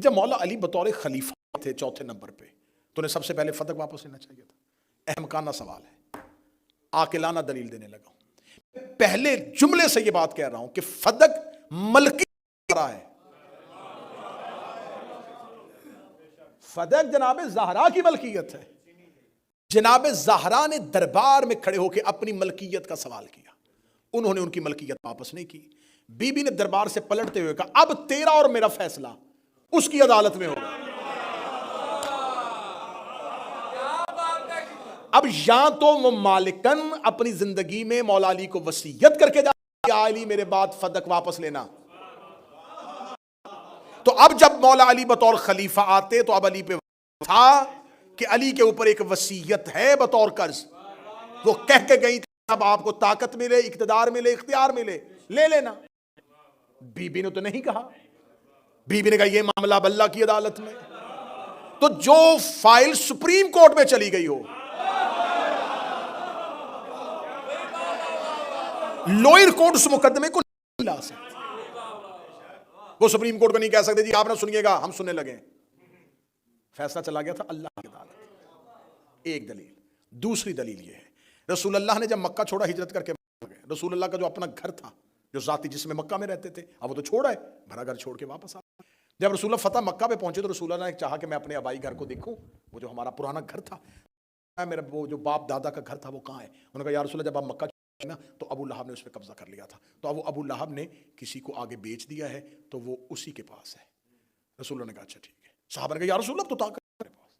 جب مولا علی بطور خلیفہ تھے چوتھے نمبر پہ تو انہیں سب سے پہلے فدق واپس لینا چاہیے تھا. احمقانہ سوال ہے, عاقلانہ دلیل دینے لگا ہوں. پہلے جملے سے یہ بات کہہ رہا ہوں کہ فدق ملکی ہے. فدق جناب زہرا کی ملکیت ہے. جناب زہرا نے دربار میں کھڑے ہو کے اپنی ملکیت کا سوال کیا, انہوں نے ان کی ملکیت واپس نہیں کی. بی بی نے دربار سے پلٹتے ہوئے کہا اب تیرا اور میرا فیصلہ اس کی عدالت میں ہوگا. اب یا تو وہ مالکن اپنی زندگی میں مولا علی کو وصیت کر کے جاتا یا علی میرے بعد فدق واپس لینا. تو اب جب مولا علی بطور خلیفہ آتے تو اب علی پہ تھا کہ علی کے اوپر ایک وصیت ہے بطور قرض, وہ کہہ کے گئی اب آپ کو طاقت ملے, اقتدار ملے, اختیار ملے, لے لینا. بی بی نے تو نہیں کہا, بی بی نے کہا یہ معاملہ اب اللہ کی عدالت میں. تو جو فائل سپریم کورٹ میں چلی گئی ہو, لوئر کورٹ اس مقدمے کو نہیں لا سکتے. وہ سپریم کورٹ کو نہیں کہہ سکتے جی آپ نہ سنیے گا ہم سننے لگے. فیصلہ چلا گیا تھا اللہ کی عدالت. ایک دلیل. دوسری دلیل یہ ہے رسول اللہ نے جب مکہ چھوڑا ہجرت کر کے گئے, رسول اللہ کا جو اپنا گھر تھا جو ذاتی جس میں مکہ میں رہتے تھے اب وہ تو چھوڑا ہے, بھرا گھر چھوڑ کے واپس آ. جب رسول اللہ فتح مکہ پہ پہنچے تو رسول اللہ نے چاہا کہ میں اپنے آبائی گھر کو دیکھوں, وہ جو ہمارا پرانا گھر تھا, میرا وہ جو باپ دادا کا گھر تھا وہ کہاں ہے. انہوں نے کہا یا رسول اللہ جب آپ مکہ نا تو ابو لہب نے اس پہ قبضہ کر لیا تھا, تو اب وہ ابو لہب نے کسی کو آگے بیچ دیا ہے تو وہ اسی کے پاس ہے. رسول اللہ نے کہا اچھا ٹھیک ہے. صحابہ نے کہا یا رسول اللہ تو طاقت ہے پاس,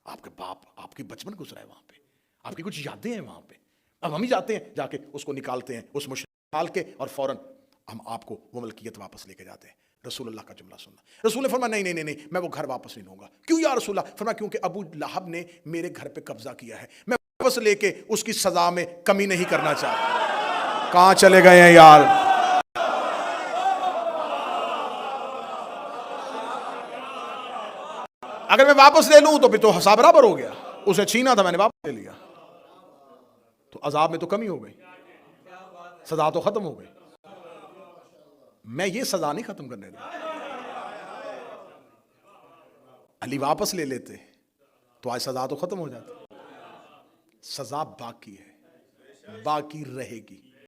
آپ کے باپ آپ کی بچپن گزرا ہے وہاں پہ, آپ کی کچھ یادیں ہیں وہاں پہ, اب ہم ہی جاتے ہیں جا کے اس کو نکالتے ہیں اس مشرک نکال کے اور فوراً ہم آپ کو وہ ملکیت واپس لے کے جاتے ہیں. رسول اللہ کا جملہ سننا. رسول نے فرمایا نہیں میں وہ گھر واپس نہیں لوں گا. کیوں یا رسول اللہ؟ فرمایا کیونکہ ابو لہب نے میرے گھر پہ قبضہ کیا ہے, میں واپس لے کے اس کی سزا میں کمی نہیں کرنا چاہتا. کہاں چلے گئے ہیں یار؟ اگر میں واپس لے لوں تو پھر تو حساب برابر ہو گیا, اسے چھینا تھا میں نے واپس لے لیا, تو عذاب میں تو کمی ہو گئی, سزا تو ختم ہو گئی. میں یہ سزا نہیں ختم کرنے دوں. علی واپس لے لیتے تو آج سزا تو ختم ہو جاتی. سزا باقی ہے, باقی رہے گی.